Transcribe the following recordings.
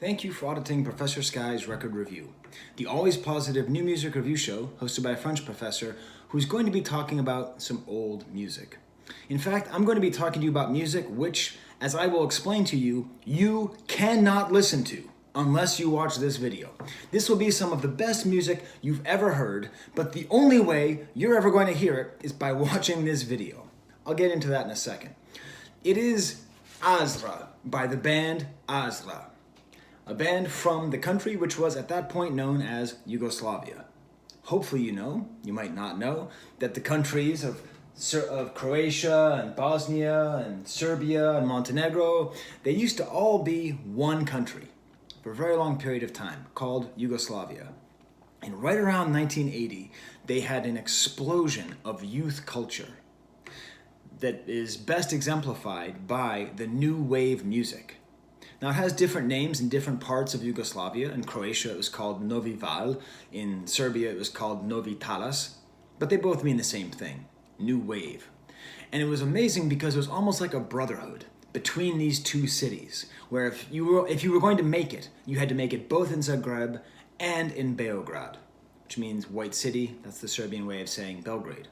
Thank you for auditing Professor Skye's Record Review, the always positive new music review show hosted by a French professor who's going to be talking about some old music. In fact, I'm going to be talking to you about music which, as I will explain to you, you cannot listen to unless you watch this video. This will be some of the best music you've ever heard, but the only way you're ever going to hear it is by watching this video. I'll get into that in a second. It is Azra by the band Azra, a band from the country which was at that point known as Yugoslavia. Hopefully you might not know, that the countries of Croatia and Bosnia and Serbia and Montenegro, they used to all be one country for a very long period of time called Yugoslavia. And right around 1980, they had an explosion of youth culture that is best exemplified by the new wave music. Now, it has different names in different parts of Yugoslavia. In Croatia, it was called Novi Val. In Serbia, it was called Novi Talas. But they both mean the same thing, new wave. And it was amazing because it was almost like a brotherhood between these two cities, where if you were going to make it, you had to make it both in Zagreb and in Beograd, which means white city. That's the Serbian way of saying Belgrade.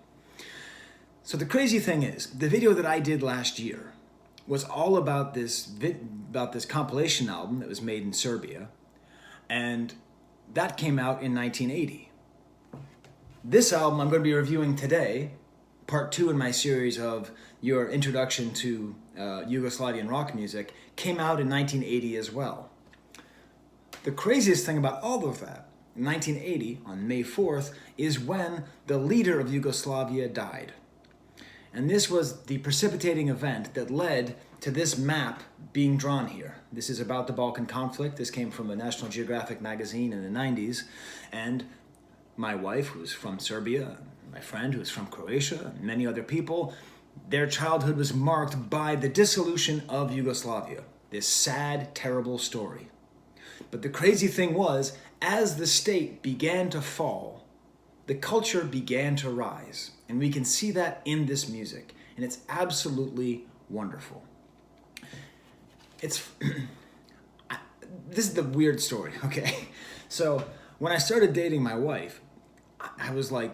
So the crazy thing is, the video that I did last year was all about this compilation album that was made in Serbia, and that came out in 1980. This album I'm going to be reviewing today, part 2 in my series of your introduction to Yugoslavian rock music, came out in 1980 as well. The craziest thing about all of that, in 1980, on May 4th, is when the leader of Yugoslavia died. And this was the precipitating event that led to this map being drawn here. This is about the Balkan conflict. This came from a National Geographic magazine in the 90s. And my wife, who's from Serbia, my friend who's from Croatia, and many other people, their childhood was marked by the dissolution of Yugoslavia. This sad, terrible story. But the crazy thing was, as the state began to fall, the culture began to rise. And we can see that in this music. And it's absolutely wonderful. This is the weird story, okay? So when I started dating my wife, I was like,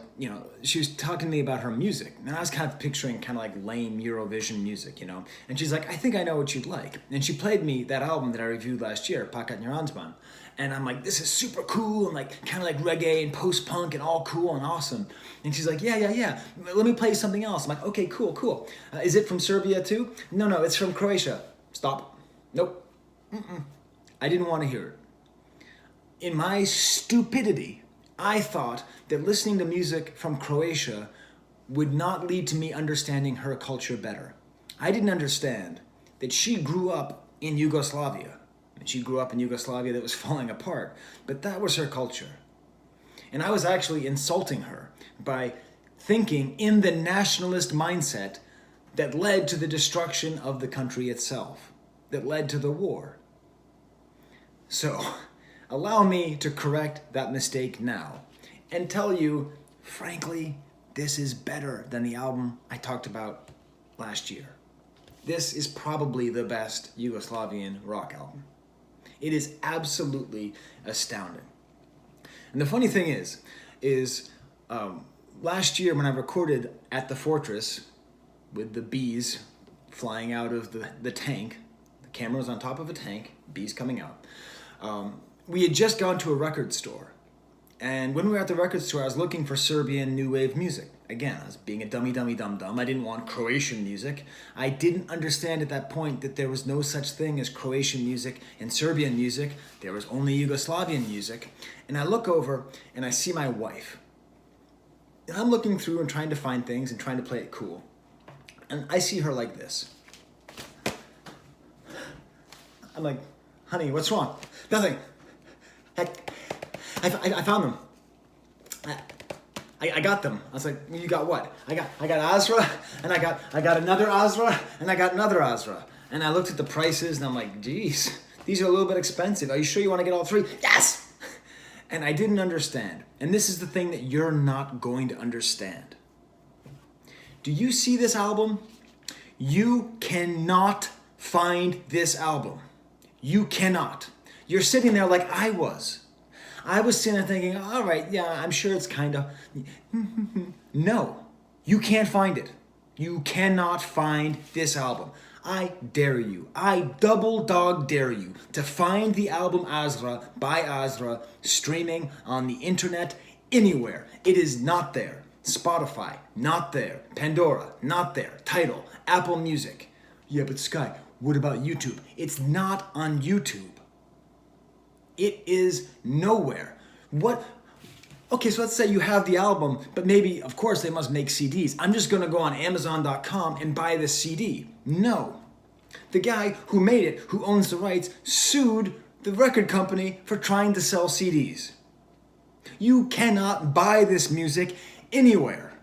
she was talking to me about her music. And I was kind of picturing kind of like lame Eurovision music, And she's like, I think I know what you'd like. And she played me that album that I reviewed last year, Pakat Njeranzman. And I'm like, this is super cool and like kind of like reggae and post-punk and all cool and awesome. And she's like, yeah. Let me play you something else. I'm like, okay, cool. Is it from Serbia too? No, it's from Croatia. Stop. Nope. I didn't want to hear it. In my stupidity, I thought that listening to music from Croatia would not lead to me understanding her culture better. I didn't understand that she grew up in Yugoslavia. And she grew up in Yugoslavia that was falling apart. But that was her culture. And I was actually insulting her by thinking in the nationalist mindset that led to the destruction of the country itself, that led to the war. So, allow me to correct that mistake now and tell you, frankly, this is better than the album I talked about last year. This is probably the best Yugoslavian rock album. It is absolutely astounding. And the funny thing is last year when I recorded at the Fortress with the bees flying out of the tank, the camera was on top of a tank, bees coming out, we had just gone to a record store. And when we were at the record store, I was looking for Serbian new wave music. Again, I was being a dummy dum-dum. I didn't want Croatian music. I didn't understand at that point that there was no such thing as Croatian music and Serbian music. There was only Yugoslavian music. And I look over and I see my wife. And I'm looking through and trying to find things and trying to play it cool. And I see her like this. I'm like, honey, what's wrong? Nothing. I found them. I got them. I was like, you got what? I got Azra, and I got another Azra, and I got another Azra. And I looked at the prices, and I'm like, geez, these are a little bit expensive. Are you sure you want to get all 3? Yes! And I didn't understand. And this is the thing that you're not going to understand. Do you see this album? You cannot find this album. You cannot. You're sitting there like I was. I was sitting there thinking, all right, yeah, I'm sure it's kind of... No, you can't find it. You cannot find this album. I dare you. I double dog dare you to find the album Azra by Azra streaming on the internet anywhere. It is not there. Spotify, not there. Pandora, not there. Tidal, Apple Music. Yeah, but Skye, what about YouTube? It's not on YouTube. It is nowhere. What? Okay, so let's say you have the album, but maybe, of course, they must make CDs. I'm just gonna go on Amazon.com and buy this CD. No. The guy who made it, who owns the rights, sued the record company for trying to sell CDs. You cannot buy this music anywhere.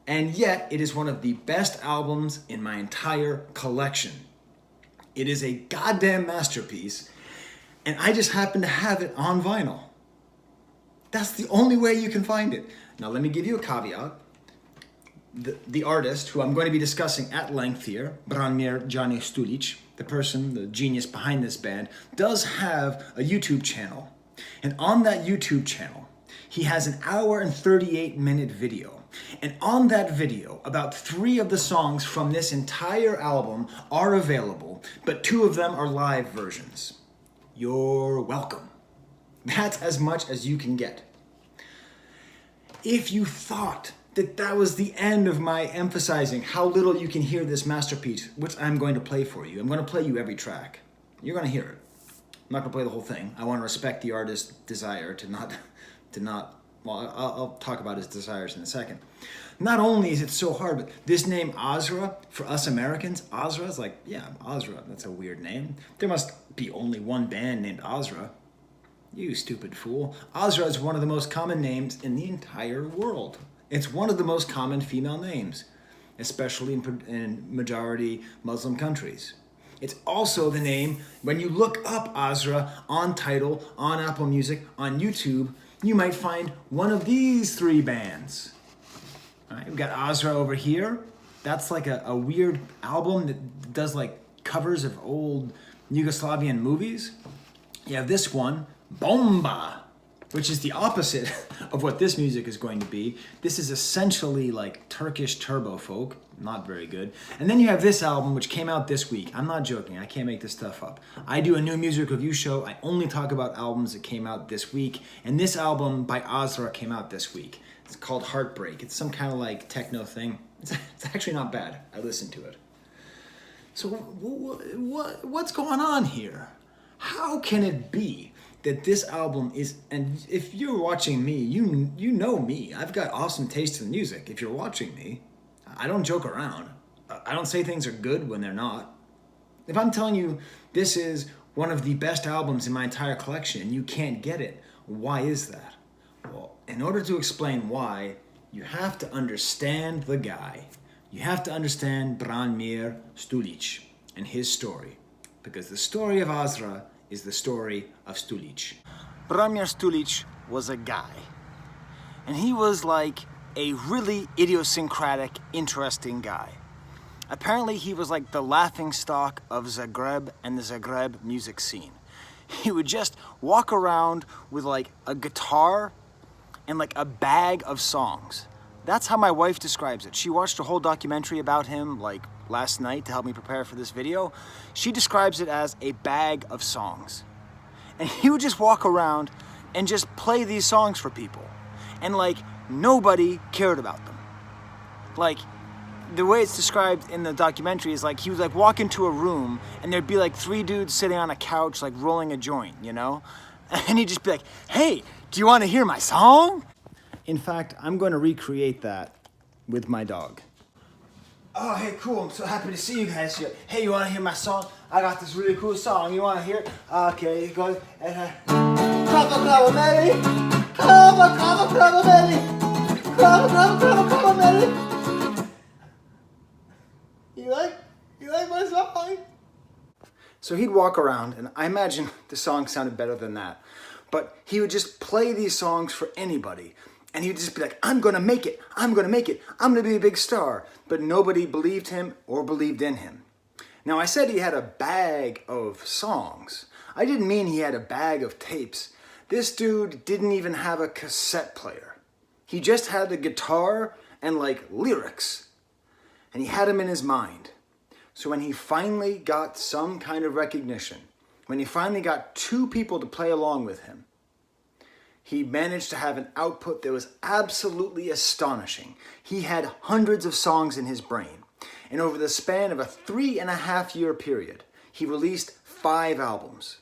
And yet, it is one of the best albums in my entire collection. It is a goddamn masterpiece, and I just happen to have it on vinyl. That's the only way you can find it. Now, let me give you a caveat. The artist, who I'm going to be discussing at length here, Johnny Stulic, the person, the genius behind this band, does have a YouTube channel. And on that YouTube channel, he has an hour and 38-minute video. And on that video, about 3 of the songs from this entire album are available, but 2 of them are live versions. You're welcome. That's as much as you can get. If you thought that that was the end of my emphasizing how little you can hear this masterpiece, which I'm going to play for you. I'm going to play you every track. You're going to hear it. I'm not going to play the whole thing. I want to respect the artist's desire to not, well, I'll talk about his desires in a second. Not only is it so hard, but this name Azra, for us Americans, Azra is like, yeah, Azra, that's a weird name. There must be only one band named Azra. You stupid fool. Azra is one of the most common names in the entire world. It's one of the most common female names, especially in majority Muslim countries. It's also the name, when you look up Azra on Tidal, on Apple Music, on YouTube, you might find one of these 3 bands. All right, we've got Azra over here. That's like a weird album that does like covers of old Yugoslavian movies. You have this one, Bomba, which is the opposite of what this music is going to be. This is essentially like Turkish turbo folk, not very good. And then you have this album, which came out this week. I'm not joking, I can't make this stuff up. I do a new music review show. I only talk about albums that came out this week. And this album by Azra came out this week. It's called Heartbreak. It's some kind of like techno thing. It's actually not bad. I listened to it. So what's going on here? How can it be that this album is, and if you're watching me, you know me. I've got awesome taste in music. If you're watching me, I don't joke around. I don't say things are good when they're not. If I'm telling you this is one of the best albums in my entire collection and you can't get it, why is that? Well, in order to explain why, you have to understand the guy. You have to understand Branimir Stulic and his story. Because the story of Azra is the story of Stulic. Branimir Stulic was a guy. And he was like a really idiosyncratic, interesting guy. Apparently he was like the laughingstock of Zagreb and the Zagreb music scene. He would just walk around with like a guitar and like a bag of songs. That's how my wife describes it. She watched a whole documentary about him like last night to help me prepare for this video. She describes it as a bag of songs. And he would just walk around and just play these songs for people. And like nobody cared about them. Like the way it's described in the documentary is like he would like walk into a room and there'd be like 3 dudes sitting on a couch like rolling a joint, you know? And he'd just be like, hey, do you want to hear my song? In fact, I'm going to recreate that with my dog. Oh, hey, cool. I'm so happy to see you guys here. Hey, you want to hear my song? I got this really cool song. You want to hear it? Okay, it goes. Crava, Mary. Crava, Mary. Crava, Mary. You like my song? So he'd walk around, and I imagine the song sounded better than that. But he would just play these songs for anybody. And he would just be like, I'm going to make it. I'm going to make it. I'm going to be a big star. But nobody believed him or believed in him. Now, I said he had a bag of songs. I didn't mean he had a bag of tapes. This dude didn't even have a cassette player. He just had a guitar and like lyrics. And he had them in his mind. So when he finally got some kind of recognition, when he finally got two people to play along with him, he managed to have an output that was absolutely astonishing. He had hundreds of songs in his brain. And over the span of a 3.5-year period, he released 5 albums.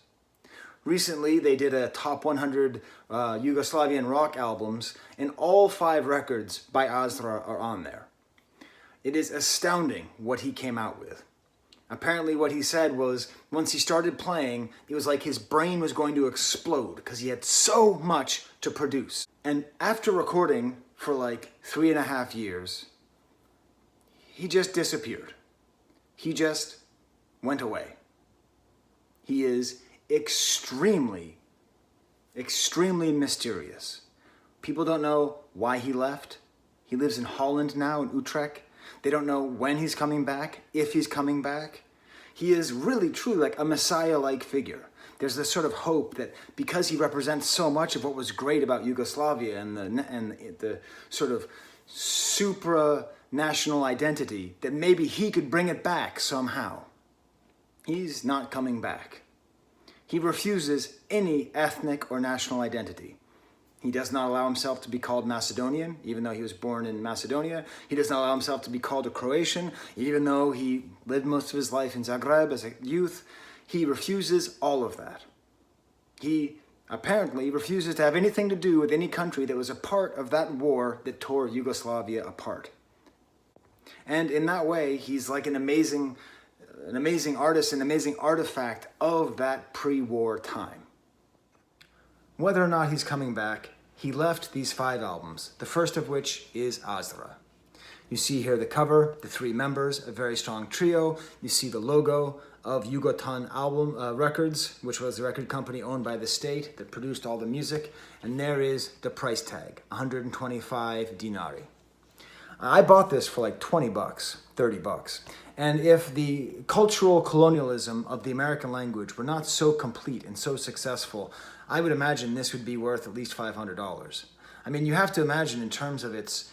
Recently, they did a top 100 Yugoslavian rock albums, and all 5 records by Azra are on there. It is astounding what he came out with. Apparently what he said was, once he started playing, it was like his brain was going to explode because he had so much to produce. And after recording for like 3.5 years, he just disappeared. He just went away. He is extremely, extremely mysterious. People don't know why he left. He lives in Holland now, in Utrecht. They don't know when he's coming back, if he's coming back. He is really, truly like a messiah-like figure. There's this sort of hope that because he represents so much of what was great about Yugoslavia and the sort of supra-national identity, that maybe he could bring it back somehow. He's not coming back. He refuses any ethnic or national identity. He does not allow himself to be called Macedonian, even though he was born in Macedonia. He does not allow himself to be called a Croatian, even though he lived most of his life in Zagreb as a youth. He refuses all of that. He apparently refuses to have anything to do with any country that was a part of that war that tore Yugoslavia apart. And in that way, he's like an amazing artist, an amazing artifact of that pre-war time. Whether or not he's coming back, he left these 5 albums, the first of which is Azra. You see here the cover, the 3 members, a very strong trio. You see the logo of Yugoton Records, which was the record company owned by the state that produced all the music. And there is the price tag, 125 dinari. I bought this for like 20 bucks, 30 bucks. And if the cultural colonialism of the American language were not so complete and so successful, I would imagine this would be worth at least $500. I mean, you have to imagine in terms of its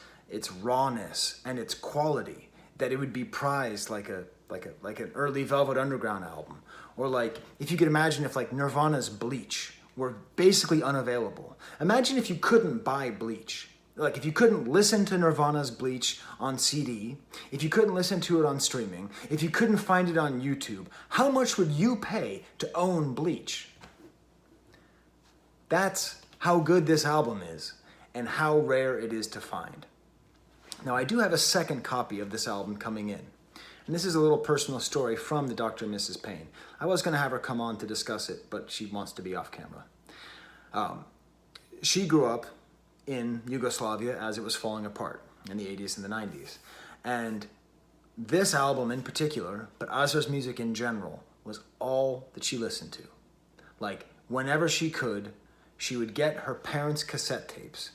rawness and its quality that it would be prized like an early Velvet Underground album, or like if you could imagine if like Nirvana's Bleach were basically unavailable. Imagine if you couldn't buy Bleach. Like if you couldn't listen to Nirvana's Bleach on CD, if you couldn't listen to it on streaming, if you couldn't find it on YouTube, how much would you pay to own Bleach? That's how good this album is and how rare it is to find. Now, I do have a second copy of this album coming in. And this is a little personal story from the Dr. and Mrs. Payne. I was going to have her come on to discuss it, but she wants to be off camera. She grew up in Yugoslavia as it was falling apart in the 80s and the 90s. And this album in particular, but Azra's music in general, was all that she listened to. Like, whenever she could, she would get her parents' cassette tapes.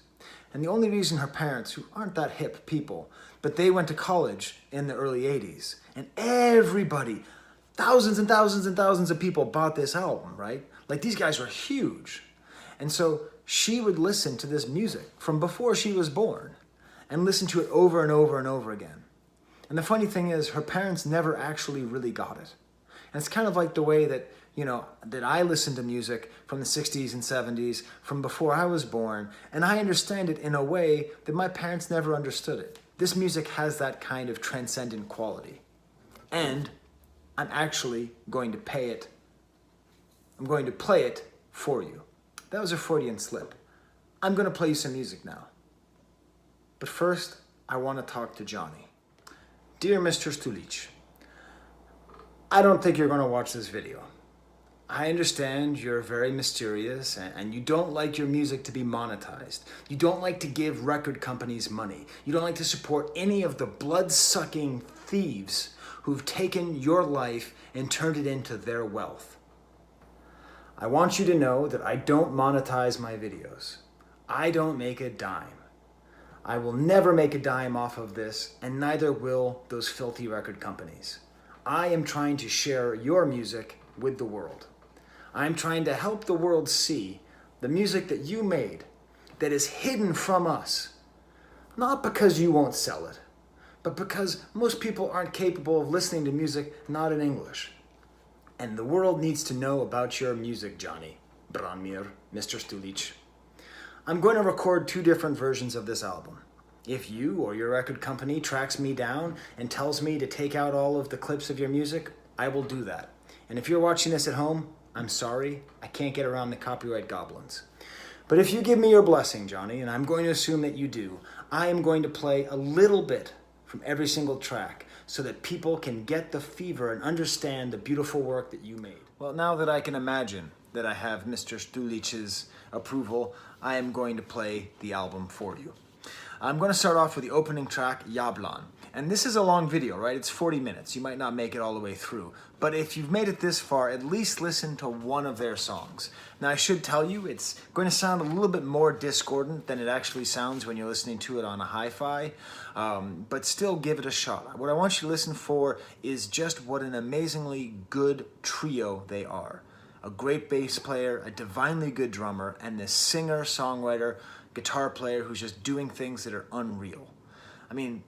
And the only reason her parents, who aren't that hip people, but they went to college in the early 80s, and everybody, thousands and thousands and thousands of people bought this album, right? Like, these guys were huge. And so she would listen to this music from before she was born and listen to it over and over and over again. And the funny thing is, her parents never actually really got it. And it's kind of like the way that, that I listened to music from the 60s and 70s, from before I was born, and I understand it in a way that my parents never understood it. This music has that kind of transcendent quality. And I'm actually going to play it for you. That was a Freudian slip. I'm going to play you some music now. But first, I want to talk to Johnny. Dear Mr. Stulic, I don't think you're going to watch this video. I understand you're very mysterious and you don't like your music to be monetized. You don't like to give record companies money. You don't like to support any of the blood-sucking thieves who've taken your life and turned it into their wealth. I want you to know that I don't monetize my videos. I don't make a dime. I will never make a dime off of this, and neither will those filthy record companies. I am trying to share your music with the world. I'm trying to help the world see the music that you made that is hidden from us. Not because you won't sell it, but because most people aren't capable of listening to music not in English. And the world needs to know about your music, Johnny, Branimir, Mr. Stulic. I'm going to record 2 different versions of this album. If you or your record company tracks me down and tells me to take out all of the clips of your music, I will do that. And if you're watching this at home, I'm sorry, I can't get around the copyright goblins. But if you give me your blessing, Johnny, and I'm going to assume that you do, I am going to play a little bit from every single track so that people can get the fever and understand the beautiful work that you made. Well, now that I can imagine that I have Mr. Stulic's approval, I am going to play the album for you. I'm going to start off with the opening track, Yablan. And this is a long video, right? It's 40 minutes. You might not make it all the way through. But if you've made it this far, at least listen to one of their songs. Now, I should tell you, it's going to sound a little bit more discordant than it actually sounds when you're listening to it on a hi-fi. But still give it a shot. What I want you to listen for is just what an amazingly good trio they are. A great bass player, a divinely good drummer, and this singer, songwriter, guitar player who's just doing things that are unreal. I mean,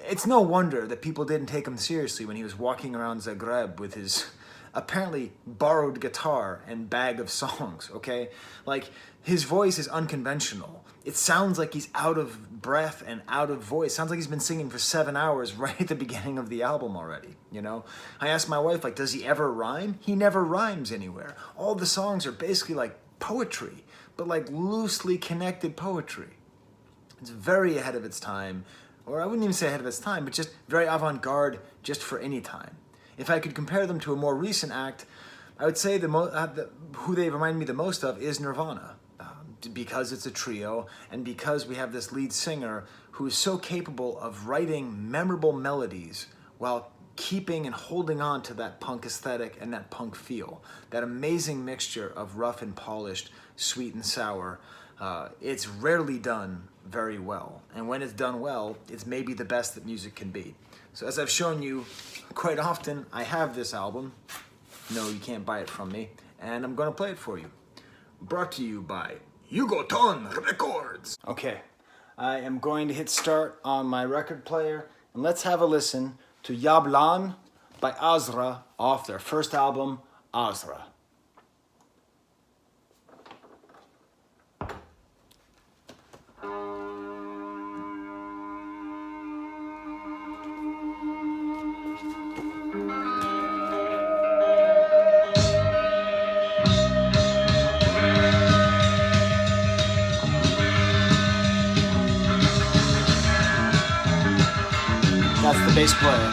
it's no wonder that people didn't take him seriously when he was walking around Zagreb with his apparently borrowed guitar and bag of songs, okay? Like, his voice is unconventional. It sounds like he's out of breath and out of voice. Sounds like he's been singing for 7 hours right at the beginning of the album already, you know? I asked my wife, like, does he ever rhyme? He never rhymes anywhere. All the songs are basically like poetry, but like loosely connected poetry. It's very ahead of its time, or I wouldn't even say ahead of its time, but just very avant-garde just for any time. If I could compare them to a more recent act, I would say who they remind me the most of is Nirvana, because it's a trio and because we have this lead singer who is so capable of writing memorable melodies while keeping and holding on to that punk aesthetic and that punk feel, that amazing mixture of rough and polished, sweet and sour. It's rarely done very well, and when it's done well, it's maybe the best that music can be. So as I've shown you quite often, I have this album. No, you can't buy it from me, and I'm going to play it for you. Brought to you by Yugoton Records. Okay, I am going to hit start on my record player, and let's have a listen to Yablan by Azra off their first album, Azra. That's the bass player.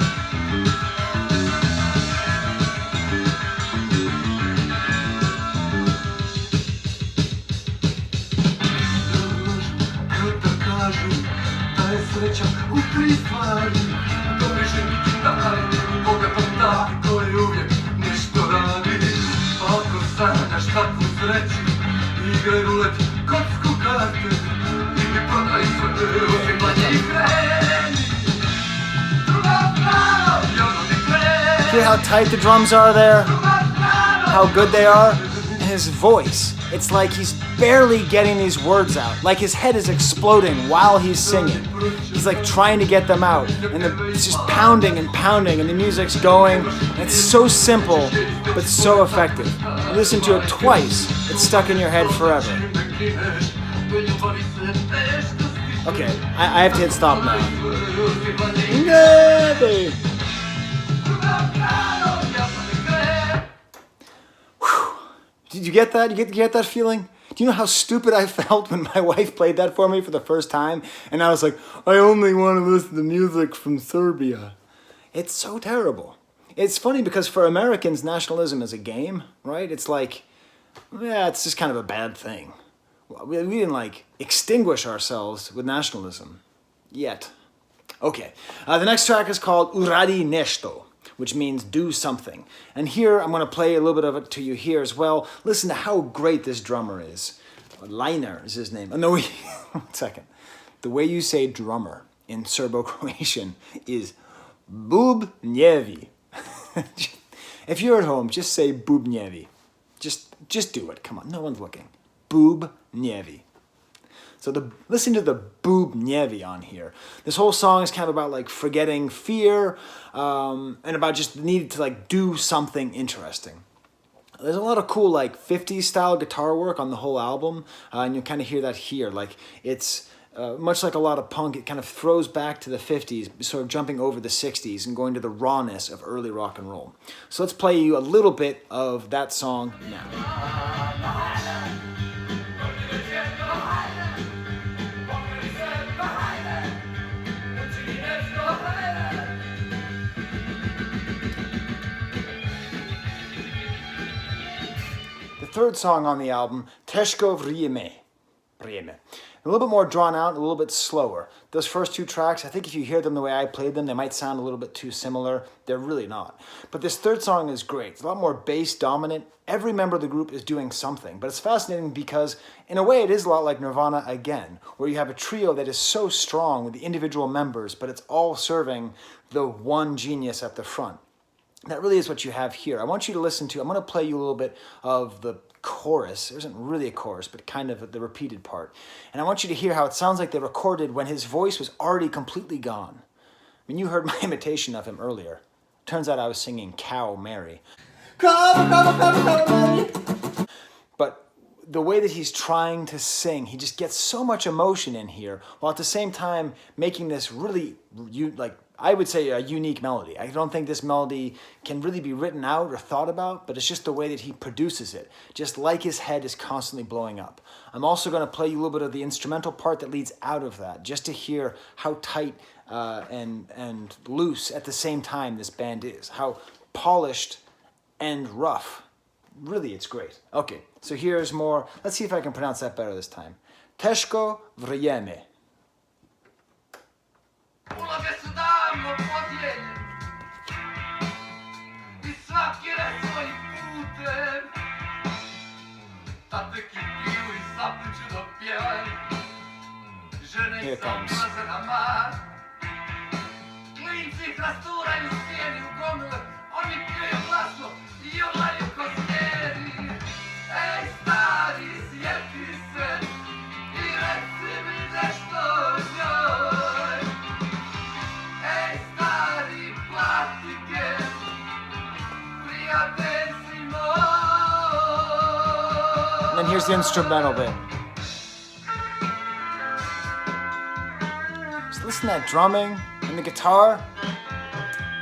Hear how tight the drums are there? How good they are? And his voice, it's like he's barely getting these words out. Like his head is exploding while he's singing. He's like trying to get them out. And it's just pounding and pounding and the music's going. It's so simple, but so effective. You listen to it twice, it's stuck in your head forever. Okay, I have to hit stop now. Whew. Did you get that? You get that feeling? Do you know how stupid I felt when my wife played that for me for the first time? And I was like, I only want to listen to music from Serbia. It's so terrible. It's funny because for Americans, nationalism is a game, right? It's like, yeah, it's just kind of a bad thing. We didn't like extinguish ourselves with nationalism yet. Okay, the next track is called Uradi Nešto, which means do something. And here, I'm going to play a little bit of it to you here as well. Listen to how great this drummer is. Liner is his name. Oh, no, one second. The way you say drummer in Serbo-Croatian is Bubnjevi. If you're at home, just say Bubnjevi. Just do it. Come on, no one's looking. Boob Nievi. So listen to the boob Nievi on here. This whole song is kind of about like forgetting fear and about just the need to like do something interesting. There's a lot of cool like 50s style guitar work on the whole album, and you'll kind of hear that here. Like it's much like a lot of punk, it kind of throws back to the 50s, sort of jumping over the 60s and going to the rawness of early rock and roll. So let's play you a little bit of that song now. Third song on the album, Teshko Vrijeme. A little bit more drawn out, a little bit slower. Those first two tracks, I think if you hear them the way I played them, they might sound a little bit too similar. They're really not. But this third song is great. It's a lot more bass dominant. Every member of the group is doing something. But it's fascinating because, in a way, it is a lot like Nirvana again, where you have a trio that is so strong with the individual members, but it's all serving the one genius at the front. That really is what you have here. I want you to listen to, I'm going to play you a little bit of the chorus. There isn't really a chorus, but kind of the repeated part. And I want you to hear how it sounds like they recorded when his voice was already completely gone. I mean, you heard my imitation of him earlier. Turns out I was singing Cow Mary. But the way that he's trying to sing, he just gets so much emotion in here, while at the same time making this really, I would say, a unique melody. I don't think this melody can really be written out or thought about, but it's just the way that he produces it, just like his head is constantly blowing up. I'm also going to play you a little bit of the instrumental part that leads out of that, just to hear how tight and loose at the same time this band is, how polished and rough. Really, it's great. Okay, so here's more. Let's see if I can pronounce that better this time. Teshko Vrijeme. Here it comes. And then here's the instrumental bit. Just listen to that drumming and the guitar.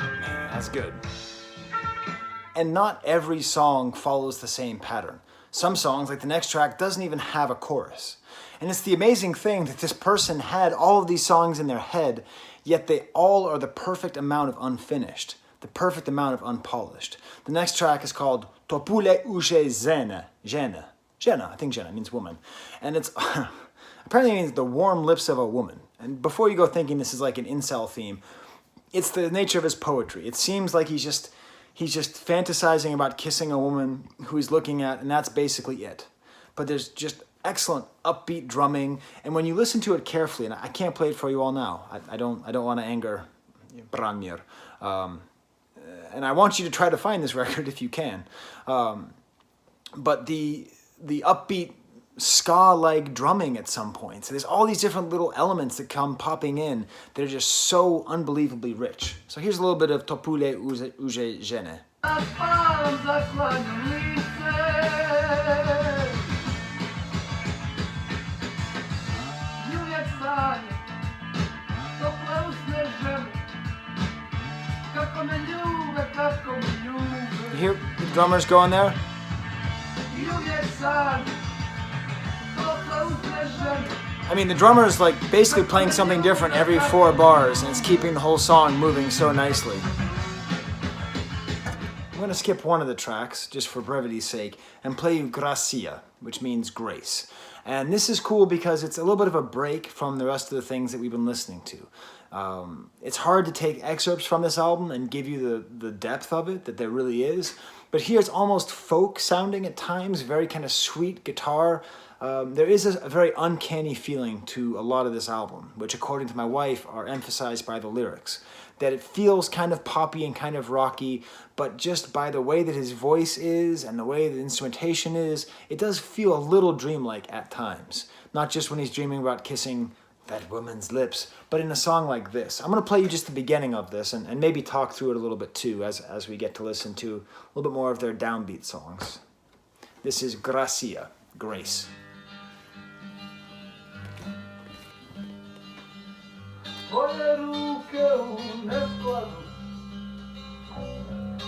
Man, that's good. And not every song follows the same pattern. Some songs, like the next track, doesn't even have a chorus. And it's the amazing thing that this person had all of these songs in their head, yet they all are the perfect amount of unfinished, the perfect amount of unpolished. The next track is called Topule Uje Zene. Jena, I think Jena means woman. And it's apparently means the warm lips of a woman. And before you go thinking this is like an incel theme, it's the nature of his poetry. It seems like he's just fantasizing about kissing a woman who he's looking at, and that's basically it. But there's just excellent upbeat drumming, and when you listen to it carefully, and I can't play it for you all now. I don't want to anger Branimir. And I want you to try to find this record if you can. But the upbeat ska-like drumming at some point. So there's all these different little elements that come popping in that are just so unbelievably rich. So here's a little bit of Topule Uje Jene. You hear the drummers going there? I mean, the drummer is like basically playing something different every 4 bars, and it's keeping the whole song moving so nicely. I'm going to skip one of the tracks, just for brevity's sake, and play you Gracia, which means grace. And this is cool because it's a little bit of a break from the rest of the things that we've been listening to. It's hard to take excerpts from this album and give you the depth of it that there really is, But here it's almost folk sounding at times, very kind of sweet guitar. There is a very uncanny feeling to a lot of this album, which according to my wife are emphasized by the lyrics. That it feels kind of poppy and kind of rocky, but just by the way that his voice is and the way the instrumentation is, it does feel a little dreamlike at times. Not just when he's dreaming about kissing that woman's lips, but in a song like this. I'm going to play you just the beginning of this and maybe talk through it a little bit too as we get to listen to a little bit more of their downbeat songs. This is Gracia, Grace. Twoje rukę nie składu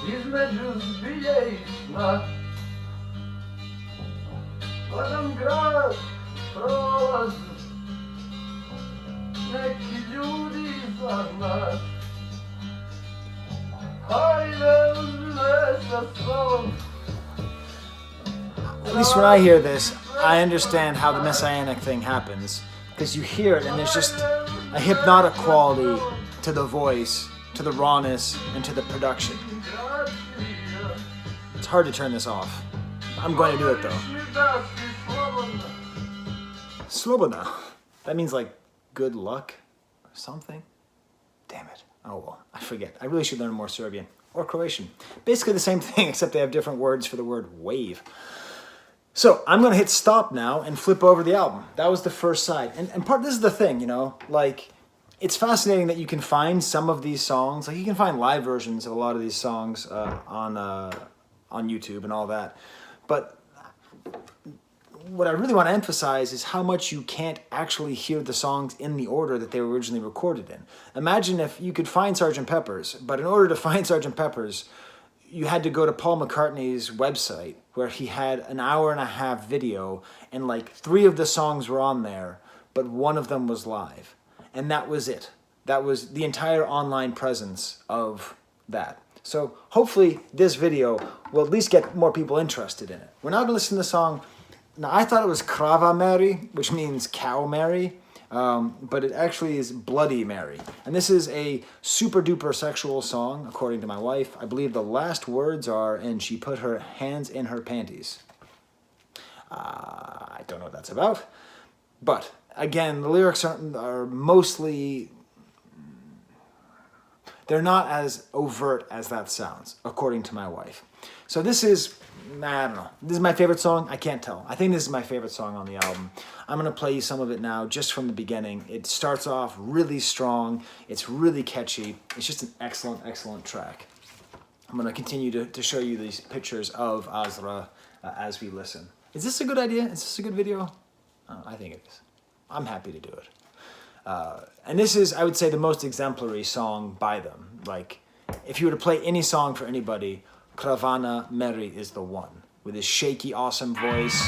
između zbije i sna. Gledam grad prolazu, neki ljudi za nas. Hajde uzme sa sobom. At least when I hear this, I understand how the messianic thing happens. Because you hear it and there's just a hypnotic quality to the voice, to the rawness, and to the production. It's hard to turn this off. I'm going to do it though. Slobodna. That means like good luck or something? Damn it. Oh well, I forget. I really should learn more Serbian or Croatian. Basically the same thing except they have different words for the word wave. So I'm going to hit stop now and flip over the album. That was the first side. And this is the thing, you know, like it's fascinating that you can find some of these songs, like you can find live versions of a lot of these songs on YouTube and all that. But what I really want to emphasize is how much you can't actually hear the songs in the order that they were originally recorded in. Imagine if you could find Sgt. Pepper's, but in order to find Sgt. Pepper's, you had to go to Paul McCartney's website where he had an hour-and-a-half video and like 3 of the songs were on there, but 1 of them was live. And that was it. That was the entire online presence of that. So hopefully this video will at least get more people interested in it. We're now going to listen to the song. Now I thought it was Krava Mary, which means cow Mary. But it actually is Bloody Mary. And this is a super duper sexual song, according to my wife. I believe the last words are, and she put her hands in her panties. I don't know what that's about. But, again, the lyrics are mostly... They're not as overt as that sounds, according to my wife. So this is... I don't know. This is my favorite song? I can't tell. I think this is my favorite song on the album. I'm going to play you some of it now, just from the beginning. It starts off really strong. It's really catchy. It's just an excellent, excellent track. I'm going to continue to show you these pictures of Azra as we listen. Is this a good idea? Is this a good video? I think it is. I'm happy to do it. And this is, I would say, the most exemplary song by them. Like, if you were to play any song for anybody, Kravana Meri is the one, with his shaky, awesome voice,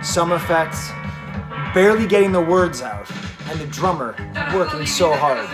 some effects, barely getting the words out, and the drummer working so hard.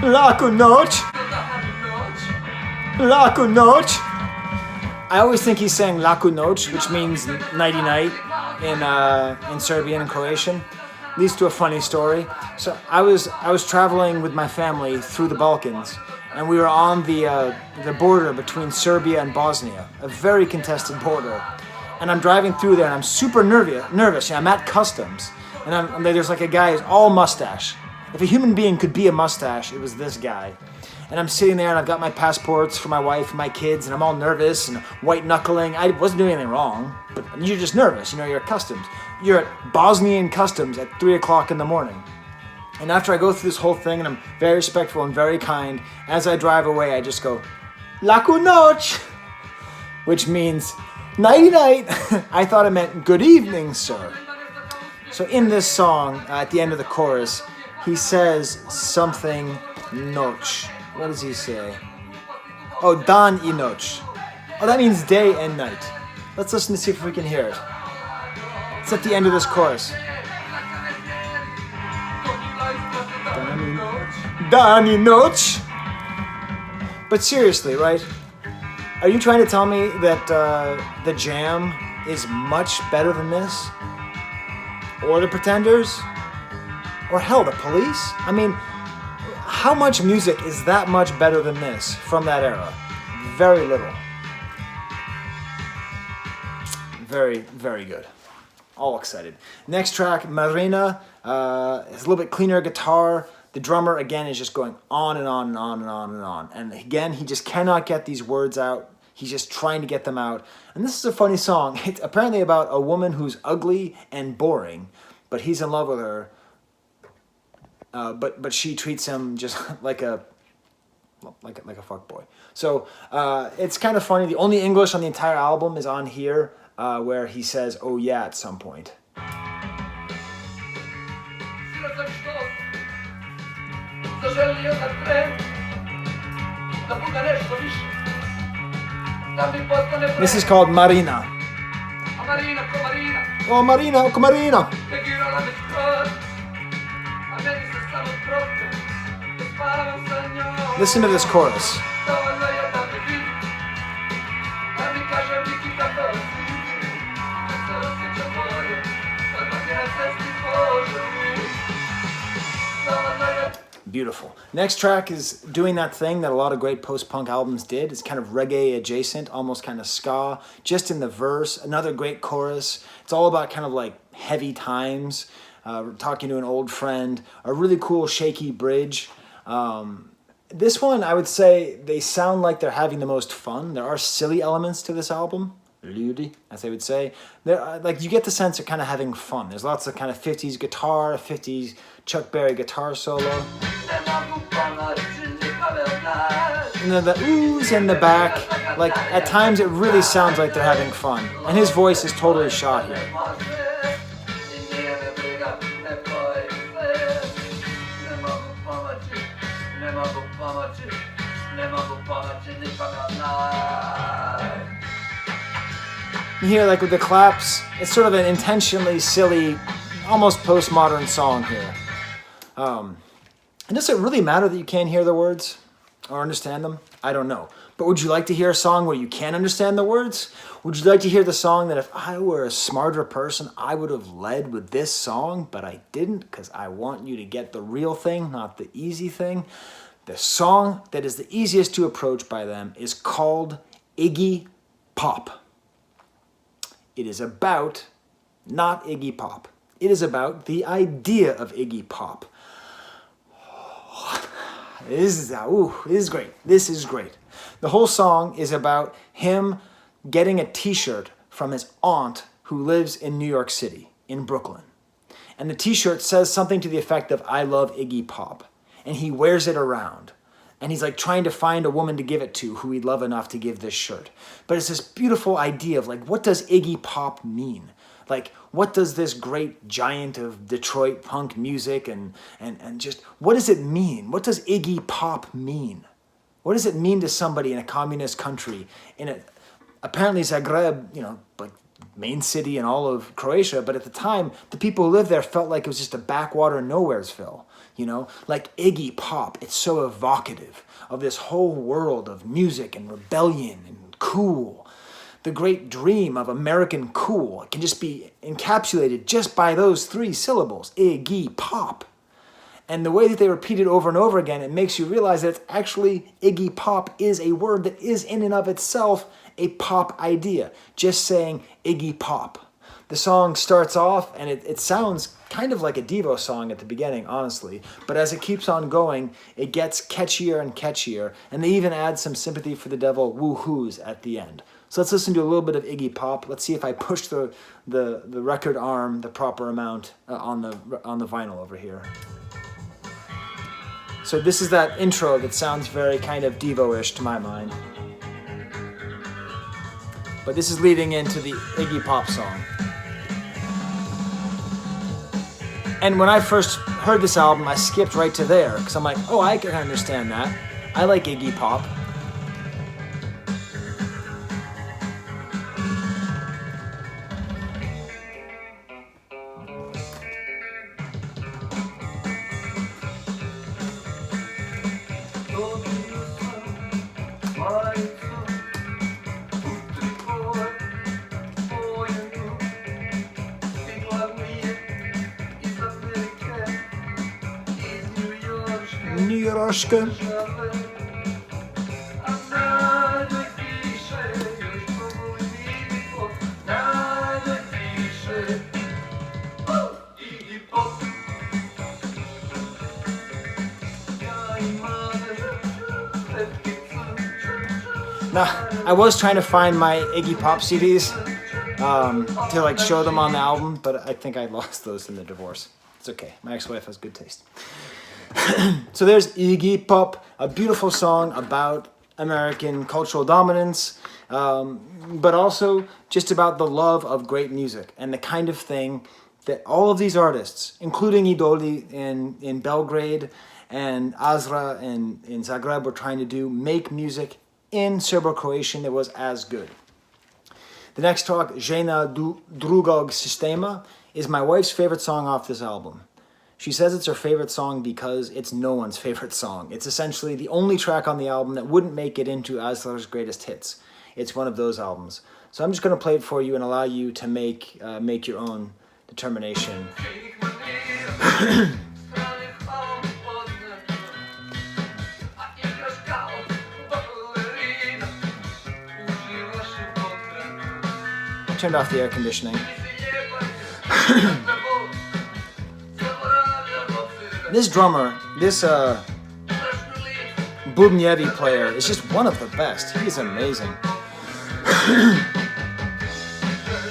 Laku noć. Laku noć. I always think he's saying Laku noć, which means nighty night in Serbian and Croatian. Leads to a funny story. So I was traveling with my family through the Balkans, and we were on the border between Serbia and Bosnia, a very contested border. And I'm driving through there, and I'm super nervous. I'm at customs, and there's like a guy who's all mustache. If a human being could be a mustache, it was this guy. And I'm sitting there, and I've got my passports for my wife and my kids, and I'm all nervous and white-knuckling. I wasn't doing anything wrong, but you're just nervous. You know, you're at customs. You're at Bosnian customs at 3 o'clock in the morning. And after I go through this whole thing, and I'm very respectful and very kind, as I drive away, I just go, Laku noć, which means nighty-night. I thought it meant good evening, sir. So in this song, at the end of the chorus, he says something noć. What does he say? Oh, dan I noć. Oh, that means day and night. Let's listen to see if we can hear it. It's at the end of this chorus. Dani noc. But seriously, right? Are you trying to tell me that the Jam is much better than this? Or the Pretenders? Or hell, the Police? I mean, how much music is that much better than this from that era? Very little. Very, very good. All excited. Next track, Marina. It's a little bit cleaner guitar. The drummer, again, is just going on and on and on and on and on. And again, he just cannot get these words out. He's just trying to get them out. And this is a funny song. It's apparently about a woman who's ugly and boring, but he's in love with her. But she treats him just like a fuck boy. So it's kind of funny. The only English on the entire album is on here, where he says, "Oh yeah," at some point. This is called Marina. Oh Marina, oh Marina. Listen to this chorus. Beautiful. Next track is doing that thing that a lot of great post-punk albums did. It's kind of reggae adjacent, almost kind of ska, just in the verse. Another great chorus. It's all about kind of like heavy times, talking to an old friend, a really cool shaky bridge. This one, I would say, they sound like they're having the most fun. There are silly elements to this album, as they would say. Like you get the sense of kind of having fun. There's lots of kind of 50s guitar, 50s Chuck Berry guitar solo. And then the oohs in the back. Like at times it really sounds like they're having fun. And his voice is totally shot here. You hear like with the claps, it's sort of an intentionally silly, almost postmodern song here. And does it really matter that you can't hear the words or understand them? I don't know. But would you like to hear a song where you can understand the words? Would you like to hear the song that if I were a smarter person, I would have led with this song, but I didn't because I want you to get the real thing, not the easy thing? The song that is the easiest to approach by them is called Iggy Pop. It is about, not Iggy Pop. It is about the idea of Iggy Pop. This is great. This is great. The whole song is about him getting a t-shirt from his aunt who lives in New York City, in Brooklyn. And the t-shirt says something to the effect of, "I love Iggy Pop." And he wears it around. And he's like trying to find a woman to give it to who he'd love enough to give this shirt. But it's this beautiful idea of like, what does Iggy Pop mean? Like, what does this great giant of Detroit punk music and just, what does it mean? What does Iggy Pop mean? What does it mean to somebody in a communist country, in a, apparently Zagreb, like main city in all of Croatia, but at the time, the people who lived there felt like it was just a backwater nowheresville. Like Iggy Pop, it's so evocative of this whole world of music and rebellion and cool. The great dream of American cool. It can just be encapsulated just by those 3 syllables, Iggy Pop. And the way that they repeat it over and over again, it makes you realize that it's actually Iggy Pop is a word that is in and of itself a pop idea. Just saying Iggy Pop. The song starts off and it sounds kind of like a Devo song at the beginning, honestly. But as it keeps on going, it gets catchier and catchier. And they even add some Sympathy for the Devil woo-hoos at the end. So let's listen to a little bit of Iggy Pop. Let's see if I push the record arm the proper amount on the vinyl over here. So this is that intro that sounds very kind of Devo-ish to my mind. But this is leading into the Iggy Pop song. And when I first heard this album, I skipped right to there, because I'm like, oh, I can understand that. I like Iggy Pop. troszkę. Now, I was trying to find my Iggy Pop CDs to like show them on the album, but I think I lost those in the divorce. It's okay. My ex-wife has good taste. So there's Iggy Pop, a beautiful song about American cultural dominance, but also just about the love of great music and the kind of thing that all of these artists, including Idoli in Belgrade and Azra in Zagreb, were trying to do, make music in Serbo-Croatian that was as good. The next track, Žena drugog sistema, is my wife's favorite song off this album. She says it's her favorite song because it's no one's favorite song. It's essentially the only track on the album that wouldn't make it into Azra's greatest hits. It's one of those albums. So I'm just going to play it for you and allow you to make your own determination. Turned off the air conditioning. This drummer, this bubnjevi player is just one of the best. He is amazing.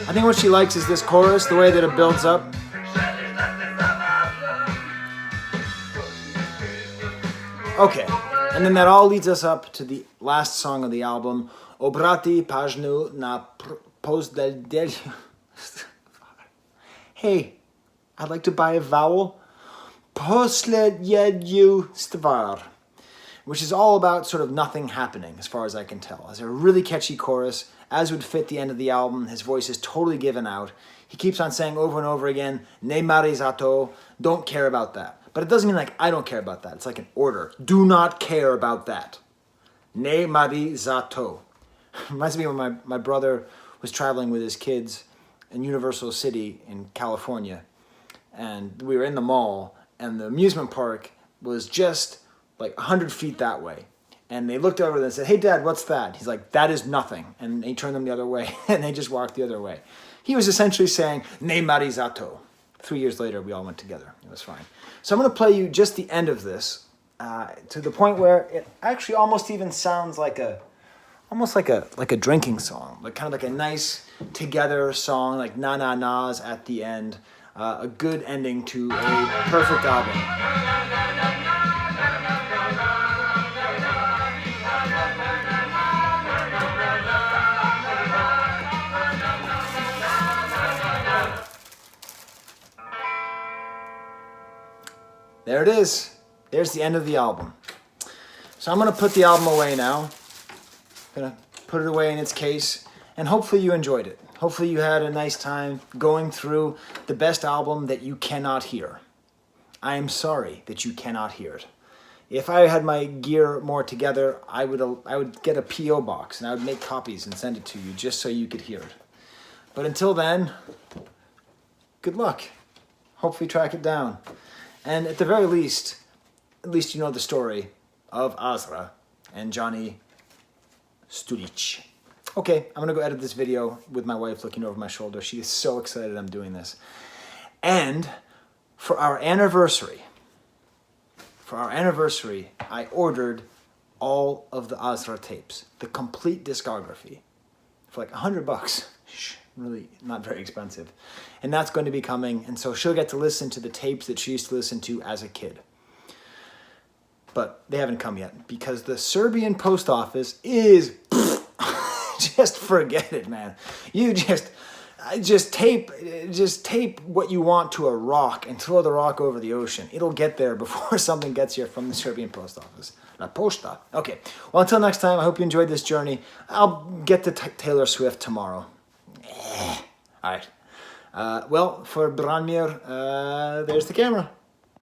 I think what she likes is this chorus, the way that it builds up. Okay, and then that all leads us up to the last song of the album, Obrati pažnju na poslednju. Hey, I'd like to buy a vowel. Poslednju stvar, which is all about sort of nothing happening, as far as I can tell. It's a really catchy chorus, as would fit the end of the album. His voice is totally given out. He keeps on saying over and over again, ne mari za to, don't care about that. But it doesn't mean like, I don't care about that. It's like an order. Do not care about that. Ne mari za to. Reminds me when my brother was traveling with his kids in Universal City in California. And we were in the mall, and the amusement park was just like 100 feet that way. And they looked over and said, hey, Dad, what's that? He's like, that is nothing. And he turned them the other way, and they just walked the other way. He was essentially saying, ne mari za to. 3 years later, we all went together. It was fine. So I'm going to play you just the end of this to the point where it actually almost even sounds like a drinking song, like kind of like a nice together song, like na-na-nas at the end. A good ending to a perfect album. There it is. There's the end of the album. So I'm going to put the album away now. I'm going to put it away in its case, and hopefully you enjoyed it. Hopefully you had a nice time going through the best album that you cannot hear. I am sorry that you cannot hear it. If I had my gear more together, I would get a P.O. box and I would make copies and send it to you just so you could hear it. But until then, good luck. Hopefully track it down. And at the very least, you know the story of Azra and Johnny Stulic. Okay, I'm gonna go edit this video with my wife looking over my shoulder. She is so excited I'm doing this. And for our anniversary, I ordered all of the Azra tapes, the complete discography, for like $100. Really not very expensive. And that's going to be coming, and so she'll get to listen to the tapes that she used to listen to as a kid. But they haven't come yet, because the Serbian post office is... just forget it, man. You just tape what you want to a rock and throw the rock over the ocean. It'll get there before something gets here from the Serbian post office. La posta. Okay. Well, until next time, I hope you enjoyed this journey. I'll get to Taylor Swift tomorrow. All right. Well, for Branmir, there's the camera.